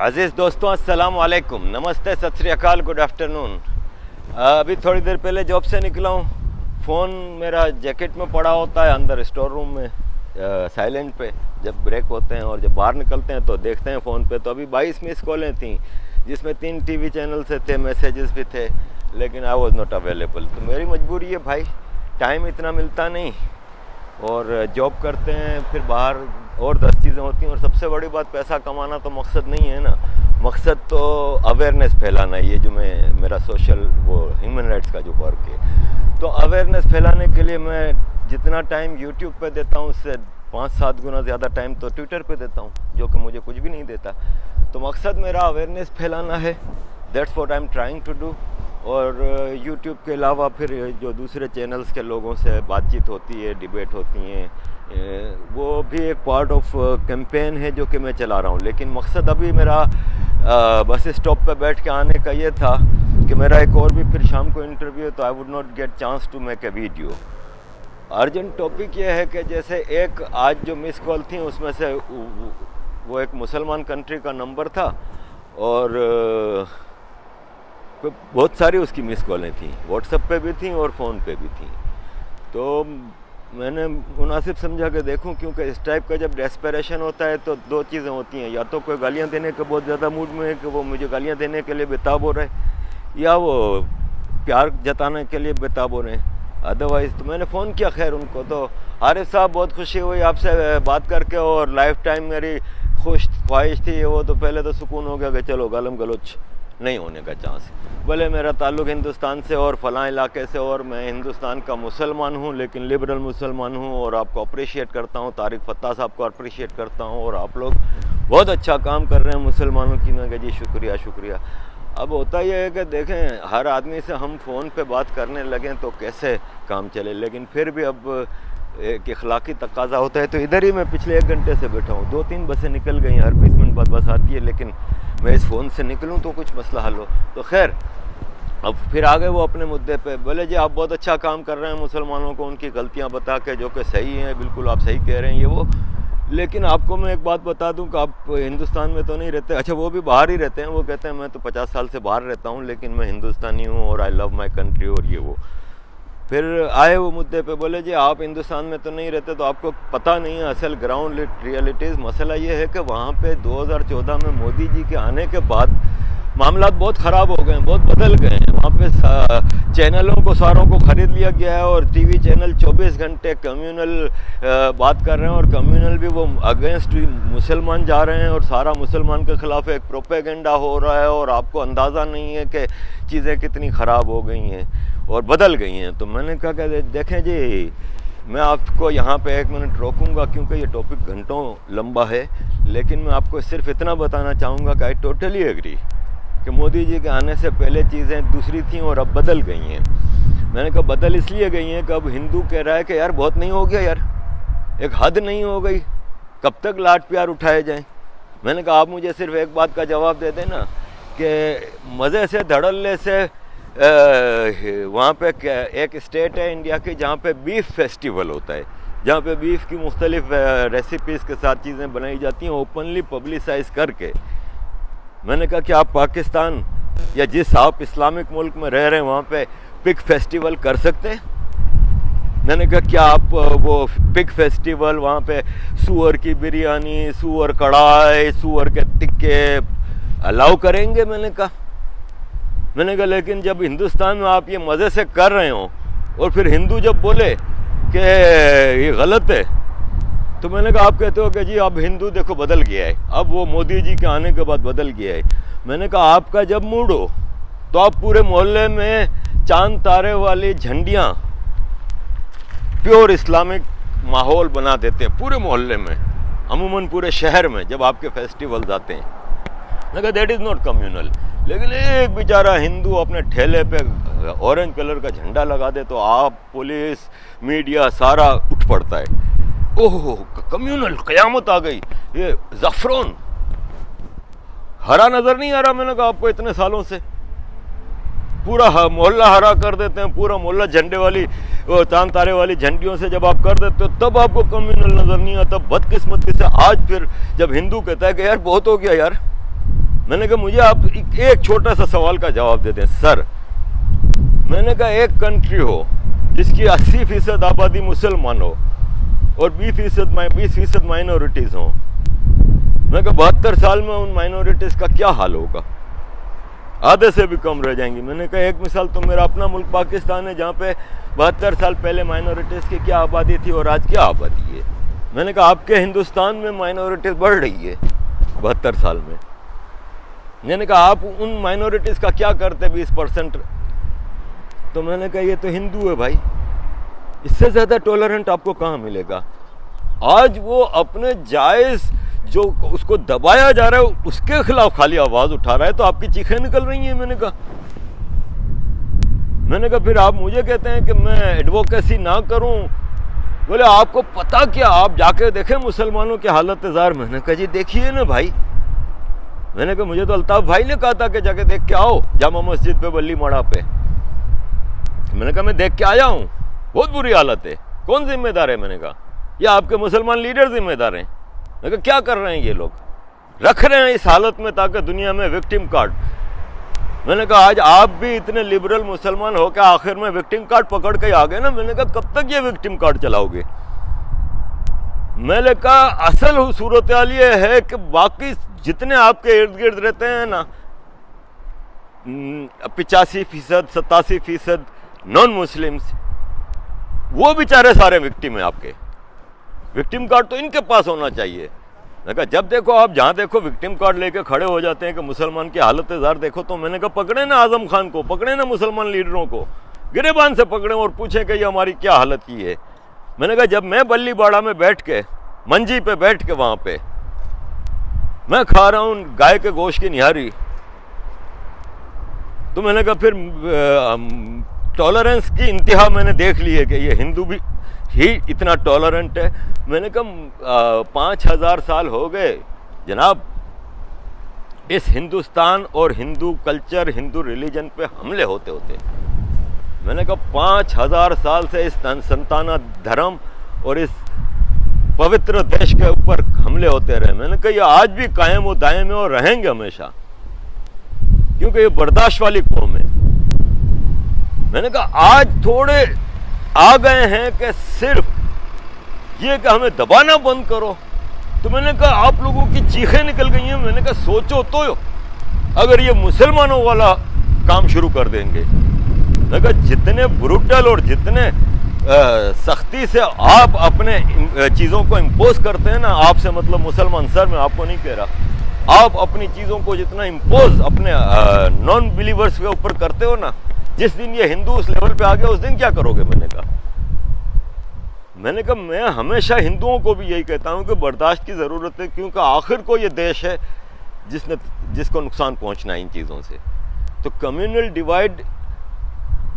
عزیز دوستوں السلام علیکم، نمستے، ست سری اکال، گڈ آفٹرنون۔ ابھی تھوڑی دیر پہلے جاب سے نکلا ہوں۔ فون میرا جیکٹ میں پڑا ہوتا ہے اندر اسٹور روم میں سائلنٹ پہ۔ جب بریک ہوتے ہیں اور جب باہر نکلتے ہیں تو دیکھتے ہیں فون پہ، تو ابھی 22 مس کالیں تھیں جس میں 3 ٹی وی چینل سے تھے، میسیجز بھی تھے، لیکن آئی واز ناٹ اویلیبل۔ تو میری مجبوری ہے بھائی، ٹائم اتنا ملتا نہیں، اور جاب کرتے ہیں، پھر باہر اور 10 چیزیں ہوتی ہیں، اور سب سے بڑی بات پیسہ کمانا تو مقصد نہیں ہے نا، مقصد تو اویئرنیس پھیلانا ہے۔ یہ جو میرا سوشل ہیومن رائٹس کا جو ورک ہے، تو اویئرنیس پھیلانے کے لیے میں جتنا ٹائم یوٹیوب پہ دیتا ہوں اس سے 5-7 گنا زیادہ ٹائم تو ٹویٹر پہ دیتا ہوں، جو کہ مجھے کچھ بھی نہیں دیتا۔ تو مقصد میرا اویئرنیس پھیلانا ہے، that's what I am trying to do. اور یوٹیوب کے علاوہ پھر جو دوسرے چینلز کے لوگوں سے بات چیت ہوتی ہے، ڈیبیٹ ہوتی ہیں، وہ بھی ایک پارٹ آف کیمپین ہے جو کہ میں چلا رہا ہوں۔ لیکن مقصد ابھی میرا بس اسٹاپ پہ بیٹھ کے آنے کا یہ تھا کہ میرا ایک اور بھی پھر شام کو انٹرویو ہے، تو I would not get chance to make a video. Urgent topic یہ ہے کہ جیسے ایک آج جو مس کال تھیں اس میں سے وہ ایک مسلمان کنٹری کا نمبر تھا، اور بہت ساری اس کی مس کالیں تھیں، واٹس ایپ پہ بھی تھیں اور فون پہ بھی تھیں۔ تو میں نے مناسب سمجھا کہ دیکھوں، کیونکہ اس ٹائپ کا جب ڈیسپریشن ہوتا ہے تو 2 چیزیں ہوتی ہیں، یا تو کوئی گالیاں دینے کا بہت زیادہ موڈ میں ہے کہ وہ مجھے گالیاں دینے کے لیے بےتاب ہو رہے، یا وہ پیار جتانے کے لیے بےتاب ہو رہے ہیں۔ ادروائز تو میں نے فون کیا خیر ان کو، تو عارف صاحب بہت خوشی ہوئی آپ سے بات کر کے، اور لائف ٹائم میری خواہش تھی وہ، تو پہلے تو سکون ہو گیا کہ چلو گالم گلوچ نہیں ہونے کا چانس۔ بھلے میرا تعلق ہندوستان سے اور فلاں علاقے سے، اور میں ہندوستان کا مسلمان ہوں لیکن لبرل مسلمان ہوں، اور آپ کو اپریشیٹ کرتا ہوں، طارق فتح صاحب کو اپریشیٹ کرتا ہوں، اور آپ لوگ بہت اچھا کام کر رہے ہیں مسلمانوں کی۔ میں کہ جی شکریہ شکریہ۔ اب ہوتا یہ ہے کہ دیکھیں ہر آدمی سے ہم فون پہ بات کرنے لگیں تو کیسے کام چلے، لیکن پھر بھی اب ایک اخلاقی تقاضا ہوتا ہے، تو ادھر ہی میں پچھلے 1 گھنٹے سے بیٹھا ہوں۔ 2-3 بسیں نکل گئیں، ہر 20 منٹ بعد بس آتی ہے، لیکن میں اس فون سے نکلوں تو کچھ مسئلہ حل ہو۔ تو خیر اب پھر آگے وہ اپنے مدعے پہ بولے جی آپ بہت اچھا کام کر رہے ہیں مسلمانوں کو ان کی غلطیاں بتا کے، جو کہ صحیح ہیں، بالکل آپ صحیح کہہ رہے ہیں یہ وہ، لیکن آپ کو میں ایک بات بتا دوں کہ آپ ہندوستان میں تو نہیں رہتے۔ اچھا وہ بھی باہر ہی رہتے ہیں، وہ کہتے ہیں میں تو 50 سال سے باہر رہتا ہوں لیکن میں ہندوستانی ہوں اور آئی لو مائی کنٹری اور یہ وہ۔ پھر آئے وہ مدعے پہ بولے جی آپ ہندوستان میں تو نہیں رہتے تو آپ کو پتہ نہیں ہے اصل گراؤنڈ ریئلٹیز۔ مسئلہ یہ ہے کہ وہاں پہ 2014 میں مودی جی کے آنے کے بعد معاملات بہت خراب ہو گئے ہیں، بہت بدل گئے ہیں۔ وہاں پہ چینلوں کو ساروں کو خرید لیا گیا ہے، اور ٹی وی چینل 24 گھنٹے کمیونل بات کر رہے ہیں، اور کمیونل بھی وہ اگینسٹ مسلمان جا رہے ہیں، اور سارا مسلمان کے خلاف ایک پروپیگنڈا ہو رہا ہے، اور آپ کو اندازہ نہیں ہے کہ چیزیں کتنی خراب ہو گئی ہیں اور بدل گئی ہیں۔ تو میں نے کہا کہ دیکھیں جی میں آپ کو یہاں پہ 1 منٹ روکوں گا کیونکہ یہ ٹاپک گھنٹوں لمبا ہے، لیکن میں آپ کو صرف اتنا بتانا چاہوں گا کہ آئی ٹوٹلی ایگری کہ مودی جی کے آنے سے پہلے چیزیں دوسری تھیں اور اب بدل گئی ہیں۔ میں نے کہا بدل اس لیے گئی ہیں کہ اب ہندو کہہ رہا ہے کہ یار بہت نہیں ہو گیا یار، ایک حد نہیں ہو گئی، کب تک لاٹ پیار اٹھائے جائیں۔ میں نے کہا آپ مجھے صرف ایک بات کا جواب دے دیں نا کہ مزے سے دھڑلے سے وہاں پہ ایک اسٹیٹ ہے انڈیا کی جہاں پہ بیف فیسٹیول ہوتا ہے، جہاں پہ بیف کی مختلف ریسیپیز کے ساتھ چیزیں بنائی جاتی ہیں اوپنلی پبلسائز کر کے۔ میں نے کہا کہ آپ پاکستان یا جس آپ اسلامک ملک میں رہ رہے ہیں وہاں پہ پگ فیسٹیول کر سکتے ہیں؟ میں نے کہا کیا آپ وہ پگ فیسٹیول وہاں پہ سور کی بریانی، سور کڑھائی، سور کے ٹکے الاؤ کریں گے؟ میں نے کہا لیکن جب ہندوستان میں آپ یہ مزے سے کر رہے ہوں اور پھر ہندو جب بولے کہ یہ غلط ہے، تو میں نے کہا آپ کہتے ہو کہ جی اب ہندو دیکھو بدل گیا ہے، اب وہ مودی جی کے آنے کے بعد بدل گیا ہے۔ میں نے کہا آپ کا جب موڈ ہو تو آپ پورے محلے میں چاند تارے والی جھنڈیاں پیور اسلامک ماحول بنا دیتے ہیں پورے محلے میں، عموماً پورے شہر میں جب آپ کے فیسٹیولز آتے ہیں۔ میں نے کہا دیٹ از ناٹ کمیونل، لیکن ایک بیچارہ ہندو اپنے ٹھیلے پہ اورنج کلر کا جھنڈا لگا دے تو آپ پولیس میڈیا سارا اٹھ پڑتا ہے، اوہ کمیونل قیامت آ گئی، یہ زعفران ہرا نظر نہیں آ رہا؟ میں نے کہا آپ کو اتنے سالوں سے پورا محلہ ہرا کر دیتے ہیں، پورا محلہ جھنڈے والی چاند تارے والی جھنڈیوں سے جب آپ کر دیتے ہو تب آپ کو کمیونل نظر نہیں آتا۔ بدقسمتی سے آج پھر جب ہندو کہتا ہے کہ یار بہت ہو گیا یار، میں نے کہا مجھے آپ ایک چھوٹا سا سوال کا جواب دے دیں سر. میں نے کہا ایک کنٹری ہو جس کی 80% آبادی مسلمان ہو اور 20% مائنورٹیز ہوں. میں کہا 72 سال میں ان مائنورٹیز کا کیا حال ہوگا؟ آدھے سے بھی کم رہ جائیں گی. میں نے کہا ایک مثال تو میرا اپنا ملک پاکستان ہے جہاں پہ 72 سال پہلے مائنورٹیز کی کیا آبادی تھی اور آج کیا آبادی ہے. میں نے کہا آپ کے ہندوستان میں مائنورٹیز بڑھ رہی ہے 72 سال میں. میں نے کہا آپ ان مائنورٹیز کا کیا کرتے 20%؟ تو میں نے کہا یہ تو ہندو ہے بھائی، اس سے زیادہ ٹولرنٹ آپ کو کہاں ملے گا. آج وہ اپنے جائز جو اس کو دبایا جا رہا ہے اس کے خلاف خالی آواز اٹھا رہا ہے تو آپ کی چیخیں نکل رہی ہیں. میں نے کہا پھر آپ مجھے کہتے ہیں کہ میں ایڈوکیسی نہ کروں. بولے آپ کو پتہ کیا، آپ جا کے دیکھیں مسلمانوں کی حالت زار. میں نے کہا جی دیکھیے نا بھائی. میں نے کہا مجھے تو الطاف بھائی نے کہا تھا کہ جا کے دیکھ کے آؤ جامع مسجد پہ بلی مڑا پہ. میں نے کہا میں دیکھ کے آیا ہوں، بہت بری حالت ہے. کون ذمہ دار ہے؟ میں نے کہا یہ آپ کے مسلمان لیڈر ذمہ دار ہیں. میں نے کہا کیا کر رہے ہیں یہ لوگ؟ رکھ رہے ہیں اس حالت میں تاکہ دنیا میں وکٹم کارڈ. میں نے کہا آج آپ بھی اتنے لبرل مسلمان ہو کہ آخر میں وکٹم کارڈ پکڑ کے آ گئے نا. میں نے کہا کب تک یہ وکٹم کارڈ چلاؤ گے؟ میں نے کہا اصل صورتحال یہ ہے کہ باقی جتنے آپ کے ارد گرد رہتے ہیں نا 85% 87% نان مسلمس، وہ بیچارے سارے وکٹم ہیں آپ کے. وکٹم کارڈ تو ان کے پاس ہونا چاہیے. میں نے کہا جب دیکھو آپ جہاں دیکھو وکٹم کارڈ لے کے کھڑے ہو جاتے ہیں کہ مسلمان کی حالت زار دیکھو. تو میں نے کہا پکڑے نا اعظم خان کو، پکڑے نا مسلمان لیڈروں کو، گریبان سے پکڑیں اور پوچھیں کہ یہ ہماری کیا حالت کی ہے. میں نے کہا جب میں بلی باڑہ میں بیٹھ کے منجی پہ بیٹھ کے وہاں پہ میں کھا رہا ہوں گائے کے گوشت کی نہاری، تو میں نے کہا پھر ٹالرنس کی انتہا میں نے دیکھ لی ہے کہ یہ ہندو بھی ہی اتنا ٹالرنٹ ہے. میں نے کہا 5000 سال ہو گئے جناب اس ہندوستان اور ہندو کلچر ہندو ریلیجن پہ حملے ہوتے ہوتے. میں نے کہا 5000 سال سے اس سنتانہ دھرم اور اس پوتر دیش کے اوپر حملے ہوتے رہے. میں نے کہا یہ آج بھی قائم و دائم ہے اور رہیں گے ہمیشہ، کیونکہ یہ برداشت والی قوم ہے. میں نے کہا آج تھوڑے آ گئے ہیں کہ صرف یہ کہ ہمیں دبانا بند کرو. تو میں نے کہا آپ لوگوں کی چیخیں نکل گئی ہیں. میں نے کہا سوچو تو اگر یہ مسلمانوں والا کام شروع کر دیں گے. میں نے کہا جتنے بروٹل اور جتنے سختی سے آپ اپنے چیزوں کو امپوز کرتے ہیں نا، آپ سے مطلب مسلمان سر، میں آپ کو نہیں کہہ رہا، آپ اپنی چیزوں کو جتنا امپوز اپنے نان بلیورز کے اوپر کرتے ہو نا، جس دن یہ ہندو اس لیول پہ آ گیا اس دن کیا کرو گے؟ میں نے کہا میں ہمیشہ ہندوؤں کو بھی یہی کہتا ہوں کہ برداشت کی ضرورت ہے، کیونکہ آخر کو یہ دیش ہے جس کو نقصان پہنچنا ہے ان چیزوں سے. تو کمیونل ڈیوائڈ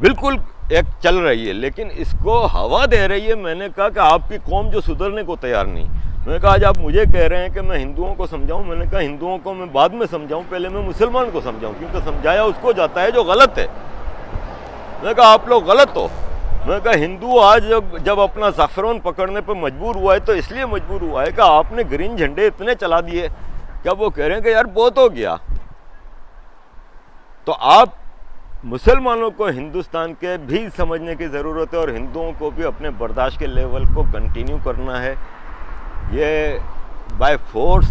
بالکل ایک چل رہی ہے، لیکن اس کو ہوا دے رہی ہے. میں نے کہا کہ آپ کی قوم جو سدھرنے کو تیار نہیں. میں نے کہا آج آپ مجھے کہہ رہے ہیں کہ میں ہندوؤں کو سمجھاؤں. میں نے کہا ہندوؤں کو میں بعد میں سمجھاؤں، پہلے میں مسلمان کو سمجھاؤں، کیونکہ سمجھایا اس کو جاتا ہے جو غلط ہے. میں نے کہا آپ لوگ غلط ہو. میں نے کہا ہندو آج جب اپنا زعفران پکڑنے پہ مجبور ہوا ہے تو اس لیے مجبور ہوا ہے کہ آپ نے گرین جھنڈے اتنے چلا دیے کہ اب وہ کہہ رہے ہیں کہ یار بہت ہو گیا. تو آپ مسلمانوں کو ہندوستان کے بھی سمجھنے کی ضرورت ہے اور ہندوؤں کو بھی اپنے برداشت کے لیول کو کنٹینیو کرنا ہے. یہ بائی فورس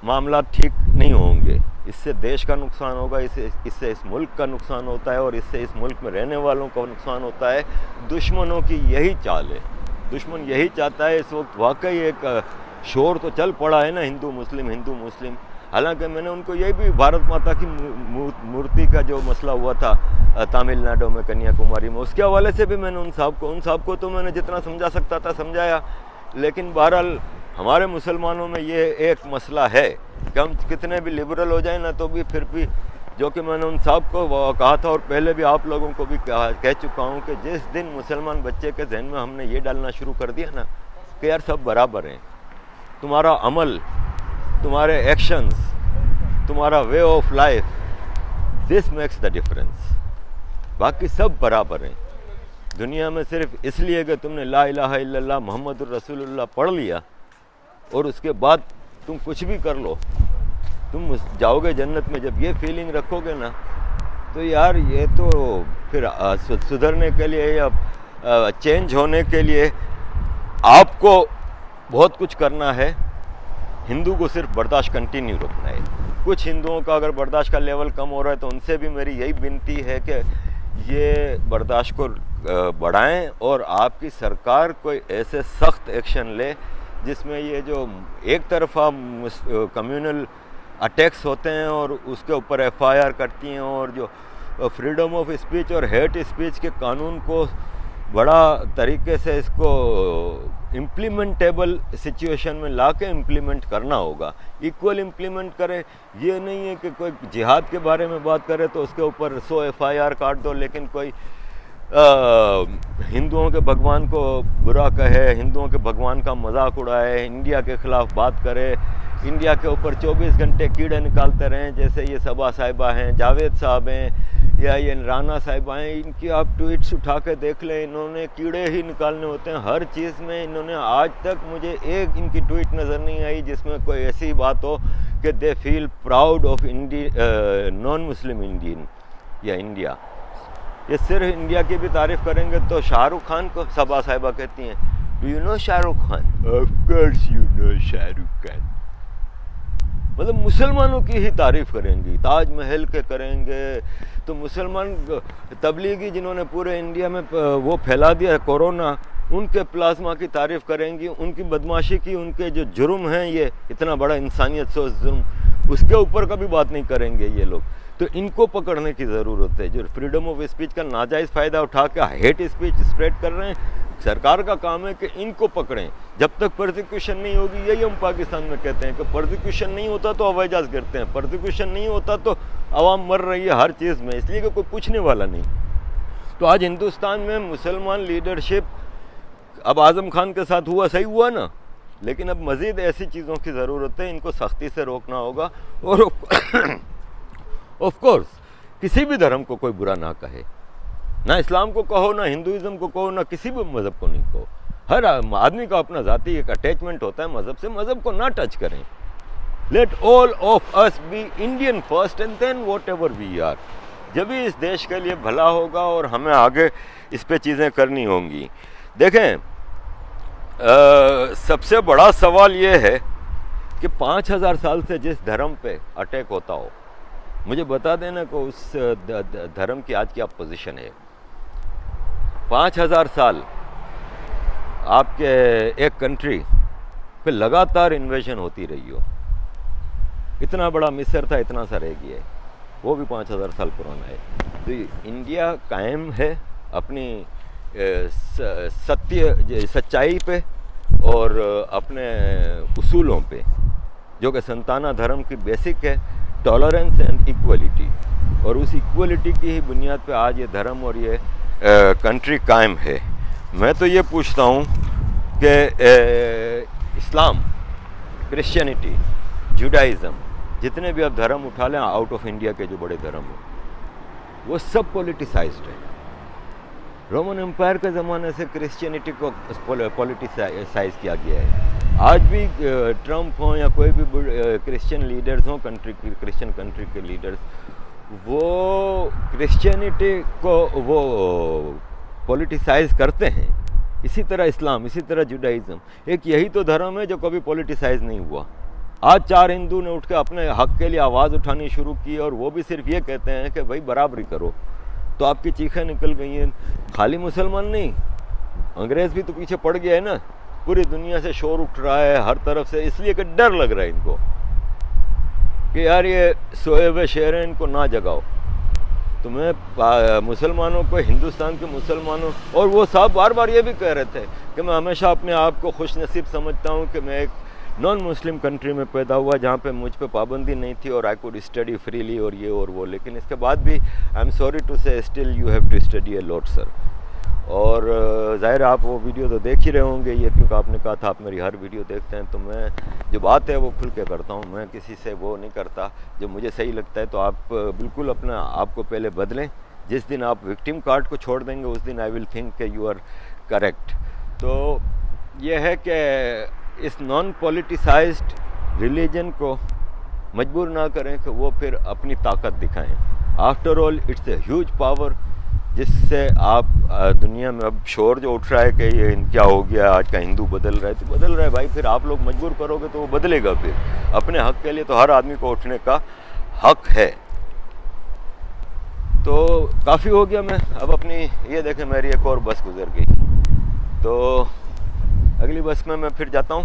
معاملات ٹھیک نہیں ہوں گے. اس سے دیش کا نقصان ہوگا، اس سے اس ملک کا نقصان ہوتا ہے اور اس سے اس ملک میں رہنے والوں کا نقصان ہوتا ہے. دشمنوں کی یہی چال ہے، دشمن یہی چاہتا ہے. اس وقت واقعی ایک شور تو چل پڑا ہے نا ہندو مسلم. حالانکہ میں نے ان کو یہ بھی بھارت ماتا کی مورتی کا جو مسئلہ ہوا تھا تامل ناڈو میں کنیا کماری میں، اس کے حوالے سے بھی میں نے ان صاحب کو تو میں نے جتنا سمجھا سکتا تھا سمجھایا. لیکن بہرحال ہمارے مسلمانوں میں یہ ایک مسئلہ ہے کہ ہم کتنے بھی لبرل ہو جائیں نا تو بھی پھر بھی، جو کہ میں نے ان صاحب کو کہا تھا اور پہلے بھی آپ لوگوں کو بھی کہہ چکا ہوں کہ جس دن مسلمان بچے کے ذہن میں ہم نے یہ ڈالنا شروع کر دیا نا کہ یار سب برابر ہیں، تمہارا عمل، تمہارے ایکشنز، تمہارا way of life, this makes the difference, باقی سب برابر ہیں دنیا میں. صرف اس لیے کہ تم نے لا الہ الا اللہ محمد الرسول اللہ پڑھ لیا اور اس کے بعد تم کچھ بھی کر لو تم جاؤ گے جنت میں جب یہ فیلنگ رکھو گے نا، تو یار یہ تو پھر سدھرنے کے لیے یا چینج ہونے کے لیے آپ کو بہت کچھ کرنا ہے. ہندو کو صرف برداشت کنٹینیو رکھنا ہے. کچھ ہندوؤں کا اگر برداشت کا لیول کم ہو رہا ہے تو ان سے بھی میری یہی بنتی ہے کہ یہ برداشت کو بڑھائیں اور آپ کی سرکار کوئی ایسے سخت ایکشن لے جس میں یہ جو ایک طرفہ کمیونل اٹیکس ہوتے ہیں اور اس کے اوپر ایف آئی آر کرتی ہیں، اور جو فریڈم آف اسپیچ اور ہیٹ اسپیچ کے قانون کو بڑا طریقے سے اس کو امپلیمنٹیبل سچویشن میں لا کے امپلیمنٹ کرنا ہوگا. ایکول امپلیمنٹ کریں. یہ نہیں ہے کہ کوئی جہاد کے بارے میں بات کرے تو اس کے اوپر 100 ایف آئی آر کاٹ دو، لیکن کوئی ہندوؤں کے بھگوان کو برا کہے، ہندوؤں کے بھگوان کا مذاق اڑائے، انڈیا کے خلاف بات کرے، انڈیا کے اوپر 24 گھنٹے کیڑے نکالتے رہیں، جیسے یہ صبا صاحبہ ہیں، جاوید صاحب ہیں یا یہ رانا صاحبہ ہیں. ان کی آپ ٹویٹس اٹھا کے دیکھ لیں، انہوں نے کیڑے ہی نکالنے ہوتے ہیں ہر چیز میں. انہوں نے آج تک مجھے ایک ان کی ٹویٹ نظر نہیں آئی جس میں کوئی ایسی بات ہو کہ they feel proud of non Muslim Indian یا انڈیا. یہ صرف انڈیا کی بھی تعریف کریں گے تو شاہ رخ خان کو صبا صاحبہ کہتی ہیں do you know Shah Rukh Khan? Of course you know Shah Rukh Khan. مطلب مسلمانوں کی ہی تعریف کریں گی، تاج محل کے کریں گے. تو مسلمان تبلیغی جنہوں نے پورے انڈیا میں وہ پھیلا دیا کورونا، ان کے پلازما کی تعریف کریں گی، ان کی بدماشی کی، ان کے جو جرم ہیں، یہ اتنا بڑا انسانیت سوز جرم، اس کے اوپر کبھی بات نہیں کریں گے یہ لوگ. تو ان کو پکڑنے کی ضرورت ہے جو فریڈم آف اسپیچ کا ناجائز فائدہ اٹھا کے ہیٹ اسپیچ اسپریڈ کر رہے ہیں. سرکار کا کام ہے کہ ان کو پکڑیں. جب تک پرسیکیوشن نہیں ہوگی، یہی ہم پاکستان میں کہتے ہیں کہ پرسیکیوشن نہیں ہوتا تو ہوائی جہاز گرتے ہیں، پرسیکیوشن نہیں ہوتا تو عوام مر رہی ہے ہر چیز میں، اس لیے کہ کوئی پوچھنے والا نہیں. تو آج ہندوستان میں مسلمان لیڈرشپ اب اعظم خان کے ساتھ ہوا، صحیح ہوا نا، لیکن اب مزید ایسی چیزوں کی ضرورت ہے. ان کو سختی سے روکنا ہوگا. اور آف کورس کسی بھی دھرم کو کوئی برا نہ کہے، نہ اسلام کو کہو، نہ ہندوازم کو کہو، نہ کسی بھی مذہب کو نہیں کہو. ہر آدمی کا اپنا ذاتی ایک اٹیچمنٹ ہوتا ہے مذہب سے، مذہب کو نہ ٹچ کریں. Let all of us be Indian first and then whatever we are. جبھی اس دیش کے لیے بھلا ہوگا اور ہمیں آگے اس پہ چیزیں کرنی ہوں گی. دیکھیں سب سے بڑا سوال یہ ہے کہ 5000 سال سے جس دھرم پہ اٹیک ہوتا ہو، مجھے بتا دینا کہ اس دھرم کی آج کیا پوزیشن ہے. 5000 سال آپ کے ایک کنٹری پہ لگاتار انویژن ہوتی رہی ہو. اتنا بڑا مصر تھا، اتنا سا رہ گیا ہے، وہ بھی 5000 سال پرانا ہے. تو انڈیا قائم ہے اپنی سچائی پہ اور اپنے اصولوں پہ، جو کہ سنتانا دھرم کی بیسک ہے، ٹالرنس اینڈ ایکولیٹی. اور اس ایکولیٹی کی ہی بنیاد پہ آج یہ دھرم اور یہ کنٹری قائم ہے. میں تو یہ پوچھتا ہوں کہ اسلام، کرسچینٹی، جوڈائزم، جتنے بھی اب دھرم اٹھا لیں آؤٹ آف انڈیا کے جو بڑے دھرم ہیں، وہ سب پولیٹیسائزڈ ہیں. رومن امپائر کے زمانے سے کرسچینٹی کو پولیٹیسائز کیا گیا ہے. آج بھی ٹرمپ ہوں یا کوئی بھی کرسچین لیڈرز ہوں، کرسچین کنٹری کے لیڈرز، وہ کرسچینٹی کو وہ پولیٹیسائز کرتے ہیں. اسی طرح اسلام، اسی طرح جوڈائزم، ایک یہی تو دھرم ہے جو کبھی پولیٹیسائز نہیں ہوا. آج 4 ہندو نے اٹھ کے اپنے حق کے لیے آواز اٹھانی شروع کی، اور وہ بھی صرف یہ کہتے ہیں کہ بھائی برابری کرو. تو آپ کی چیخیں نکل گئی ہیں. خالی مسلمان نہیں، انگریز بھی تو پیچھے پڑ گیا ہے نا. پوری دنیا سے شور اٹھ رہا ہے ہر طرف سے، اس لیے کہ ڈر لگ رہا ہے ان کو کہ یار یہ سوئے ہوئے شیر ہیں، ان کو نہ جگاؤ. تو میں مسلمانوں کو، ہندوستان کے مسلمانوں، اور وہ صاحب بار بار یہ بھی کہہ رہے تھے کہ میں ہمیشہ اپنے آپ کو خوش نصیب سمجھتا ہوں کہ میں ایک نان مسلم کنٹری میں پیدا ہوا جہاں پہ مجھ پہ پابندی نہیں تھی اور آئی کوڈ اسٹڈی فریلی اور یہ اور وہ. لیکن اس کے بعد بھی I am sorry to say still you have to study a lot sir. اور ظاہر آپ وہ ویڈیو تو دیکھ ہی رہے ہوں گے یہ، کیونکہ آپ نے کہا تھا آپ میری ہر ویڈیو دیکھتے ہیں. تو میں جو بات ہے وہ کھل کے کرتا ہوں، میں کسی سے وہ نہیں کرتا. جو مجھے صحیح لگتا ہے تو آپ بالکل اپنا آپ کو پہلے بدلیں. جس دن آپ وکٹم کارڈ کو چھوڑ دیں گے اس دن آئی ول تھنک کہ یو آر کریکٹ. تو یہ ہے کہ اس نان پولیٹیسائزڈ ریلیجن کو مجبور نہ کریں کہ وہ پھر اپنی طاقت دکھائیں. After all it's a huge power جس سے آپ دنیا میں اب شور جو اٹھ رہا ہے کہ یہ کیا ہو گیا آج کا ہندو بدل رہا ہے، تو بدل رہا ہے بھائی، پھر آپ لوگ مجبور کرو گے تو وہ بدلے گا. پھر اپنے حق کے لیے تو ہر آدمی کو اٹھنے کا حق ہے. تو کافی ہو گیا، میں اب اپنی یہ دیکھیں میری ایک اور بس گزر گئی، تو اگلی بس میں پھر جاتا ہوں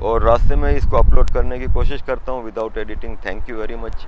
اور راستے میں اس کو اپلوڈ کرنے کی کوشش کرتا ہوں without editing. Thank you very much.